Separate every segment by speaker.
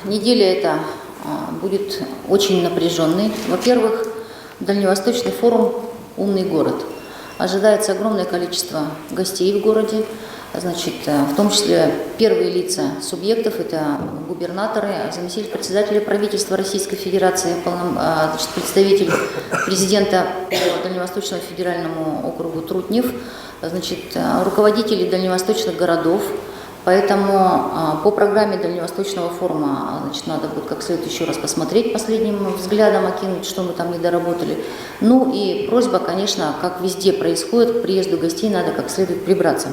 Speaker 1: неделя эта будет очень напряженной. Во-первых, Дальневосточный форум «Умный город». Ожидается огромное количество гостей в городе, значит, в том числе первые лица субъектов, это губернаторы, заместитель председателя правительства Российской Федерации, представитель президента по Дальневосточному федеральному округу Трутнев, значит, руководители дальневосточных городов. Поэтому по программе Дальневосточного форума, значит, надо будет как следует еще раз посмотреть, последним взглядом окинуть, что мы там не доработали. Ну и просьба, конечно, как везде происходит, к приезду гостей надо как следует прибраться.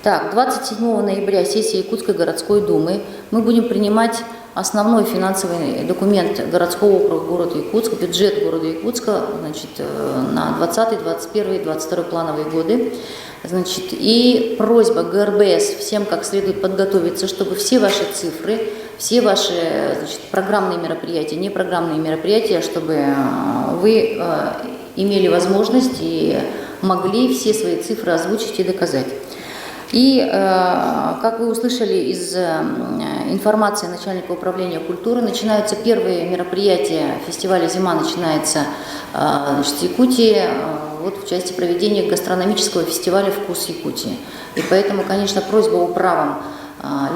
Speaker 1: Так, 27 ноября сессия Якутской городской думы. Мы будем принимать основной финансовый документ городского округа города Якутск, бюджет города Якутска, значит, на 20, 21, 22 плановые годы. Значит, и просьба ГРБС всем как следует подготовиться, чтобы все ваши цифры, все ваши, значит, программные мероприятия, непрограммные мероприятия, чтобы вы имели возможность и могли все свои цифры озвучить и доказать. И, как вы услышали из информации начальника управления культуры, начинаются первые мероприятия фестиваля «Зима», начинается, значит, в Якутии, вот в части проведения гастрономического фестиваля «Вкус Якутии». И поэтому, конечно, просьба управам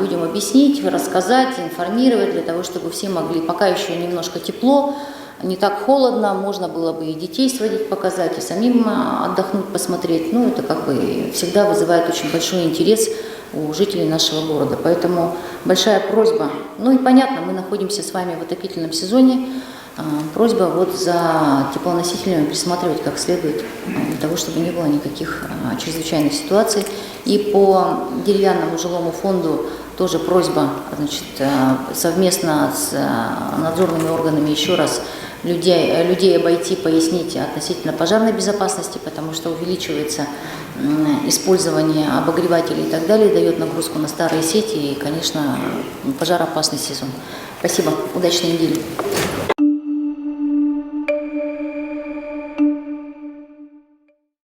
Speaker 1: людям объяснить, рассказать, информировать, для того, чтобы все могли, пока еще немножко тепло, не так холодно, можно было бы и детей сводить, показать, и самим отдохнуть, посмотреть. Ну, это как бы всегда вызывает очень большой интерес у жителей нашего города. Поэтому большая просьба. Ну и понятно, мы находимся с вами в отопительном сезоне. Просьба вот за теплоносителями присматривать как следует, для того, чтобы не было никаких чрезвычайных ситуаций. И по деревянному жилому фонду тоже просьба, значит, совместно с надзорными органами еще раз людей обойти, пояснить относительно пожарной безопасности, потому что увеличивается использование обогревателей и так далее, дает нагрузку на старые сети и, конечно, пожароопасный сезон. Спасибо. Удачной недели.